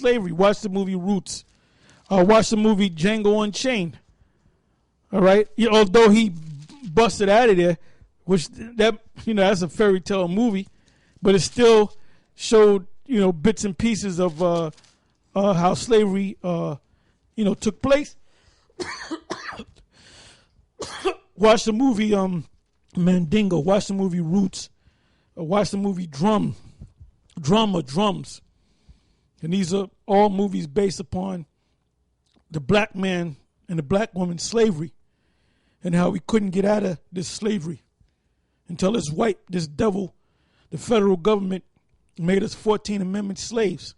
slavery, watch the movie Roots. Watch the movie Django Unchained. All right? Although he busted out of there, which that's a fairy tale movie, but it still showed, bits and pieces of how slavery, took place. Watch the movie Mandingo. Watch the movie Roots. Watch the movie Drums. And these are all movies based upon the black man and the black woman's slavery and how we couldn't get out of this slavery until this devil, the federal government, made us 14th Amendment slaves.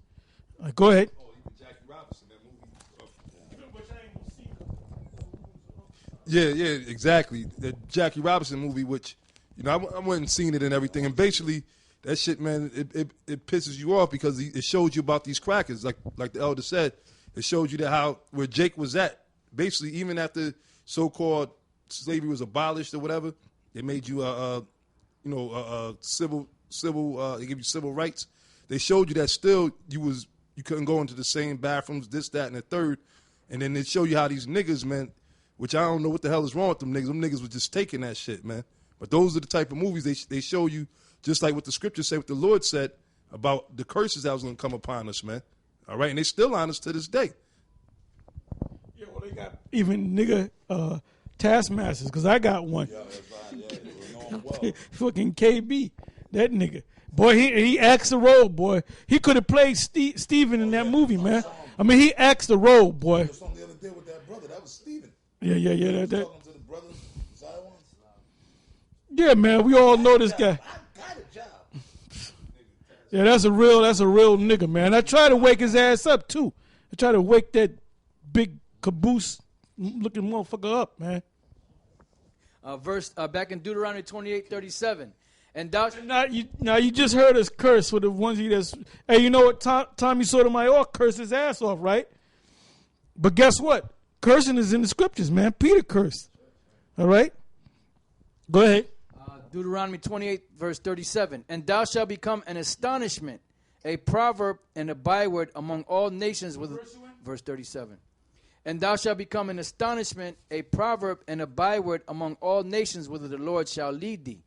Go ahead. Jackie Robinson, that movie. Yeah, exactly. The Jackie Robinson movie, which, I went and seen it and everything, and basically that shit, man, it pisses you off because it shows you about these crackers, like the elder said. It showed you where Jake was at. Basically, even after so-called slavery was abolished or whatever, they made you civil. They give you civil rights. They showed you that still you couldn't go into the same bathrooms, this, that, and the third. And then they show you how these niggas, man, which I don't know what the hell is wrong with them niggas. Them niggas was just taking that shit, man. But those are the type of movies they show you, just like what the scriptures say, what the Lord said about the curses that was going to come upon us, man. All right, and they still on us to this day. Yeah, well, they got even nigga taskmasters, because I got one. Yeah, fucking KB, that nigga. Boy, he acts the role, boy. He could have played Steven in that movie, man. I mean, he acts the role, boy. There was something the other day with that brother. That was Steven. Yeah. That. Talking to the brother, yeah, man, we all know this guy. I got a job. Yeah, that's a real nigga, man. I try to wake his ass up, too. I try to wake that big caboose looking motherfucker up, man. Verse back in Deuteronomy 28:37. And thou now you just heard us curse for the ones that's. Hey, you know what? Tommy Sotomayor cursed his ass off, right? But guess what? Cursing is in the scriptures, man. Peter cursed. All right? Go ahead. Deuteronomy 28, verse 37. And thou shalt become an astonishment, a proverb and a byword among all nations. Verse 37. And thou shalt become an astonishment, a proverb and a byword among all nations, whither the Lord shall lead thee.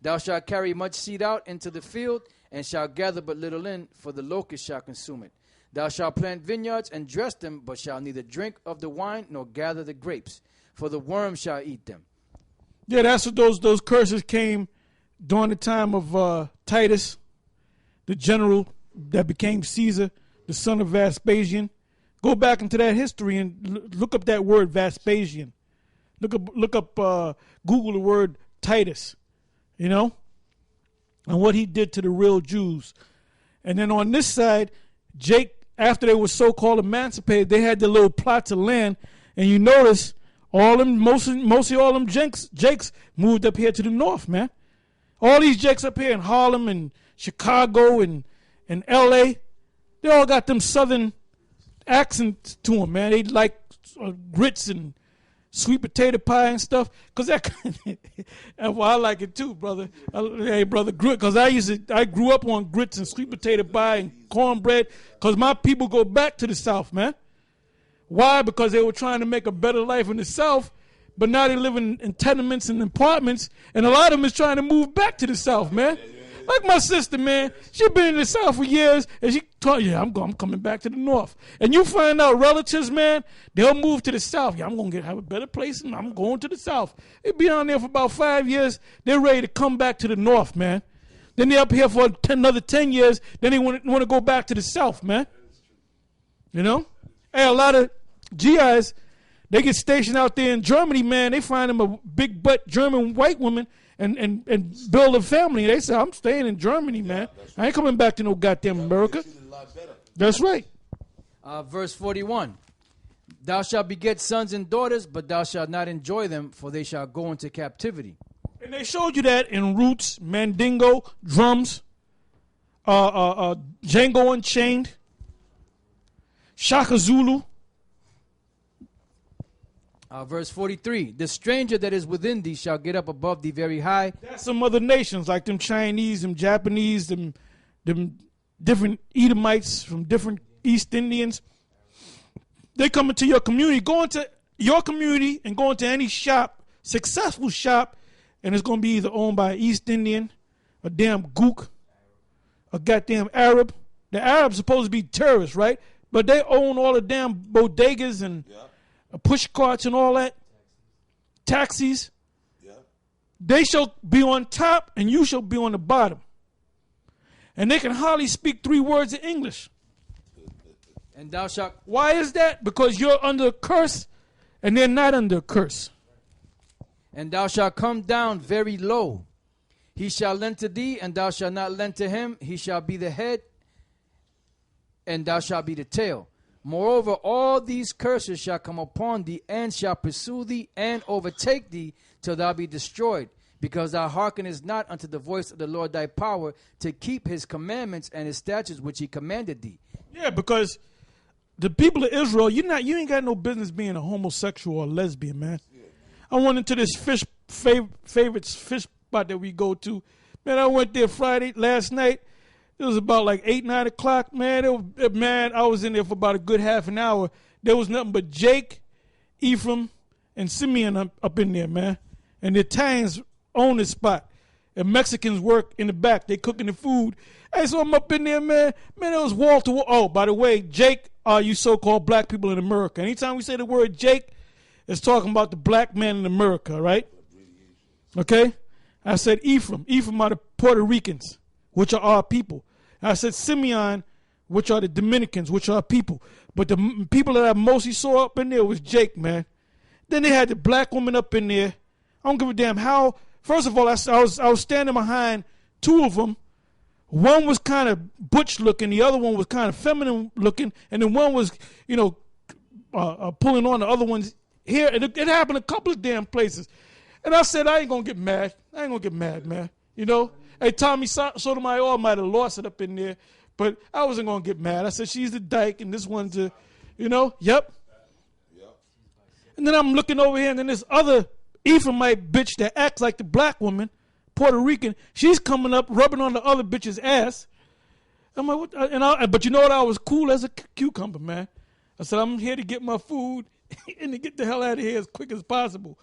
Thou shalt carry much seed out into the field, and shalt gather but little in, for the locust shall consume it. Thou shalt plant vineyards and dress them, but shalt neither drink of the wine nor gather the grapes, for the worm shall eat them. Yeah, that's what those curses came during the time of Titus, the general that became Caesar, the son of Vespasian. Go back into that history and look up that word Vespasian. Look up Google the word Titus, and what he did to the real Jews. And then on this side, Jake, after they were so-called emancipated, they had their little plots of land, and you notice mostly all them Jakes moved up here to the north, man. All these Jakes up here in Harlem and Chicago and L.A., they all got them southern accents to them, man. They like grits and sweet potato pie and stuff, because that's why I like it too, brother. Hey, brother, grit, because I grew up on grits and sweet potato pie and cornbread, because my people go back to the South, man. Why? Because they were trying to make a better life in the South, but now they live in tenements and apartments, and a lot of them is trying to move back to the South, man. Like my sister, man, she been in the South for years, and she told, I'm coming back to the North. And you find out relatives, man, they'll move to the South. Yeah, I'm going to have a better place, and I'm going to the South. They be down there for about 5 years. They're ready to come back to the North, man. Then they're up here for another 10 years. Then they want to go back to the South, man. Hey, a lot of GIs, they get stationed out there in Germany, man. They find them a big butt German white woman and build a family. They say, I'm staying in Germany, man. I ain't coming back to no goddamn America. That's right. Verse 41. Thou shalt beget sons and daughters, but thou shalt not enjoy them, for they shall go into captivity. And they showed you that in Roots, Mandingo, Drums, Django Unchained, Shaka Zulu. Verse 43, the stranger that is within thee shall get up above thee very high. That's some other nations, like them Chinese, them Japanese, them different Edomites from different East Indians. They come into your community, go into your community and go into any shop, successful shop, and it's going to be either owned by an East Indian, a damn gook, a goddamn Arab. The Arabs supposed to be terrorists, right? But they own all the damn bodegas and push carts and all that. Taxis. Yeah. They shall be on top and you shall be on the bottom. And they can hardly speak 3 words of English. And thou shalt. Why is that? Because you're under a curse and they're not under a curse. And thou shalt come down very low. He shall lend to thee, and thou shalt not lend to him. He shall be the head, and thou shalt be the tail. Moreover, all these curses shall come upon thee, and shall pursue thee, and overtake thee, till thou be destroyed, because thou hearkenest not unto the voice of the Lord thy power, to keep his commandments and his statutes which he commanded thee. Yeah, because the people of Israel, you ain't got no business being a homosexual or lesbian, man. I went into this favorite fish spot that we go to. Man, I went there last night. It was about like 8, 9 o'clock, man. Man, I was in there for about a good half an hour. There was nothing but Jake, Ephraim, and Simeon up in there, man. And the Italians own this spot. And Mexicans work in the back. They cooking the food. Hey, so I'm up in there, man. Man, it was wall to wall. Oh, by the way, Jake are you so-called black people in America. Anytime we say the word Jake, it's talking about the black man in America, right? Okay? I said Ephraim. Ephraim are the Puerto Ricans, which are our people. I said Simeon, which are the Dominicans, which are our people. But the people that I mostly saw up in there was Jake, man. Then they had the black woman up in there. I don't give a damn how. First of all, I was standing behind 2 of them. One was kind of butch looking. The other one was kind of feminine looking. And then one was, pulling on the other one's hair. And it happened a couple of damn places. And I said, I ain't going to get mad. I ain't going to get mad, man. Hey, Tommy Sotomayor might have lost it up in there. But I wasn't going to get mad. I said, she's the dyke and this one's a, yep. And then I'm looking over here and then this other Ephraimite bitch that acts like the black woman, Puerto Rican, she's coming up rubbing on the other bitch's ass. I'm like, what? But you know what? I was cool as a cucumber, man. I said, I'm here to get my food and to get the hell out of here as quick as possible,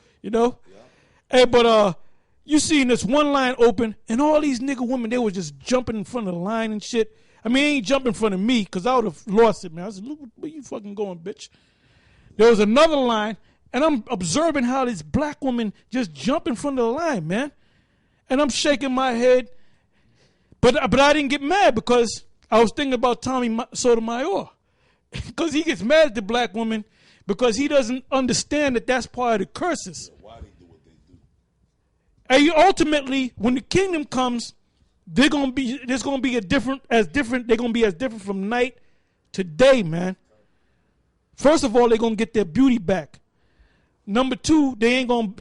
Hey, but you seen this one line open and all these nigga women, they were just jumping in front of the line and shit. I mean, they ain't jumping in front of me because I would have lost it, man. I said, look, where you fucking going, bitch? There was another line, and I'm observing how this black woman just jumped in front of the line, man. And I'm shaking my head. But I didn't get mad because I was thinking about Tommy Sotomayor. Because he gets mad at the black woman because he doesn't understand that that's part of the curses. Why they do what they do? And ultimately, when the kingdom comes, they're gonna be as different from night to day, man. First of all, they're gonna get their beauty back. Number 2, they ain't gonna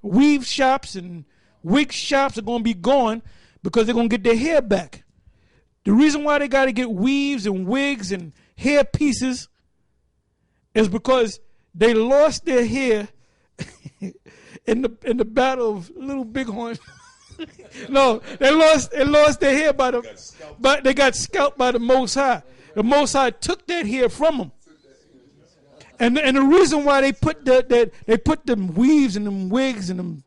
weave shops and wig shops are gonna be gone because they're gonna get their hair back. The reason why they gotta get weaves and wigs and hair pieces is because they lost their hair in the battle of Little Bighorn. No, they lost their hair but they got scalped by the Most High. The Most High took that hair from them. And the reason why they put them weaves and them wigs and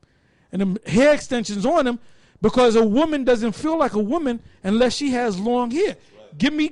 them hair extensions on them, because a woman doesn't feel like a woman unless she has long hair. Give me